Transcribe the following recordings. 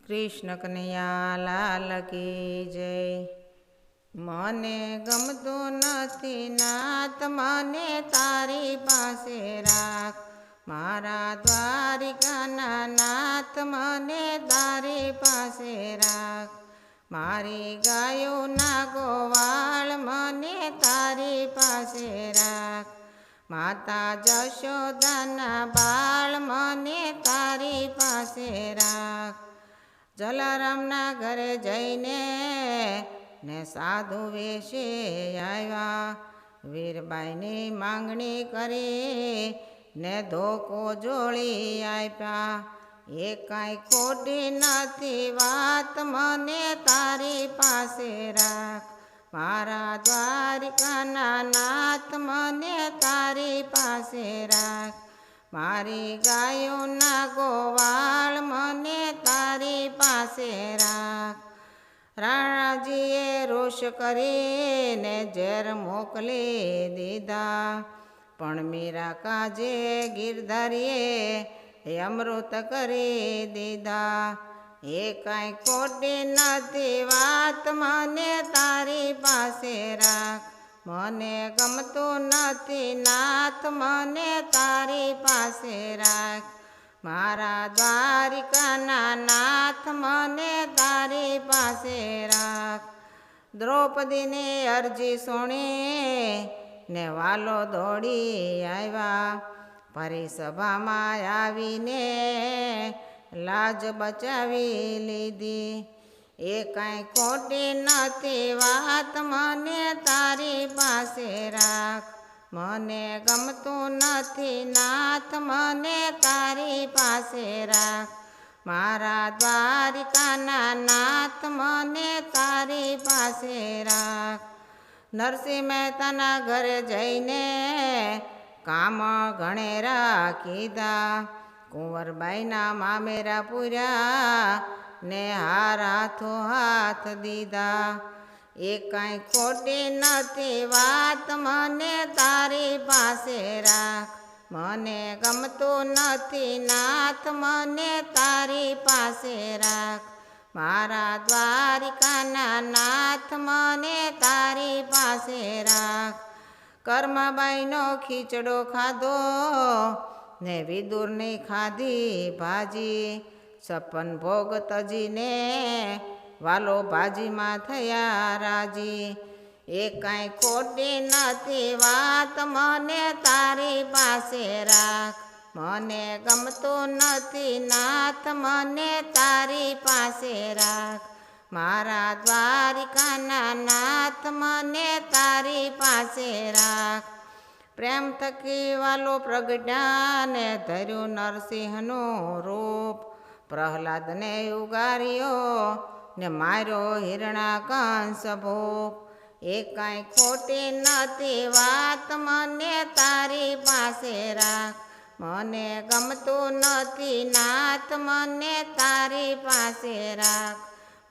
કૃષ્ણ કનૈયા લાલ કી જય। મને ગમતું નથી નાથ, મને તારી પાસે રાખ। મારા દ્વારિકાના નાથ, મને તારી પાસે રાખ। મારી ગાયોના ગોવાળ, મને તારી પાસે રાખ। માતા જશોદાના બાળ, મને તારી પાસે રાખ। જલારામના ઘરે જઈને ને સાધુ વેશે આવ્યા। વીરબાઈની માંગણી કરી ને ધોકો જોડી આપ્યા। એ કાંઈ ખોટી નથી વાત, મને તારી પાસે રાખ। મારા દ્વારિકાના નાથ, મને તારી પાસે રાખ। મારી ગાયોના ગોવાળ, મને તારી પાસે રાખ। રાણાજીએ રોષ કરીને ઝેર મોકલી દીધા, પણ મીરા કાજે ગિરધારીએ અમૃત કરી દીધા। એ કાંઈ ખોટી નથી વાત, મને તારી પાસે રાખ। મને ગમતું નથી નાથ, મને તારી પાસે રાખ। મારા દ્વારિકાના નાથ, મને તારી પાસે રાખ। દ્રૌપદીની અરજી સુણી ને વાલો દોડી આવ્યા। પરિસભામાં આવીને લાજ બચાવી લીધી। એ કાંઈ ખોટી નથી વાત, મને તારી પાસે રાખ। મને ગમતું નથી નાથ, મને તારી પાસે રાખ। મારા દ્વારિકાના નાથ, મને તારી પાસે રાખ। નરસિંહ મહેતાના ઘરે જઈને કામ ઘણેરા કીધા। કુંવરબાઈના મામેરા પૂર્યા ને હાર હાથો હાથ દીધા। એ કાંઈ ખોટી નથી વાત, મને તારી પાસે રાખ। મને ગમતું નથી નાથ, મને તારી પાસે રાખ। મારા દ્વારિકાના નાથ, મને તારી પાસે રાખ। કર્માબાઈનો ખીચડો ખાધો ને વિદુરની ખાધી ભાજી। 56 ભોગ તજીને વાલો ભાજીમાં થયા રાજી। એ કાંઈ ખોટી નથી વાત, મને તારી પાસે રાખ। મને ગમતું નથી નાથ, મને તારી પાસે રાખ। મારા દ્વારિકાના નાથ, મને તારી પાસે રાખ। પ્રેમ થકી વાલો પ્રગટ્યા ને ધર્યું નરસિંહનું રૂપ। પ્રહલાદને ઉગાર્યો ને માર્યો હિરણાકંશ ભૂપ। એ કાંઈ ખોટી નથી વાત, મને તારી પાસે રાખ। મને ગમતું નથી નાથ, મને તારી પાસે રાખ।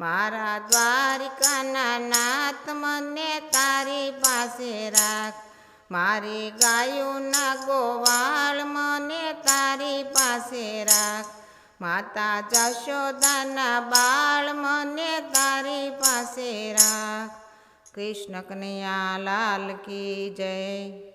મારા દ્વારિકાના નાથ, મને તારી પાસે રાખ। મારી ગાયોના ગોવાળ, મને તારી પાસે રાખ। માતા જશોદાના બાળ, મને તારી પાસે રાખ। કૃષ્ણ કનૈયા લાલ કી જય।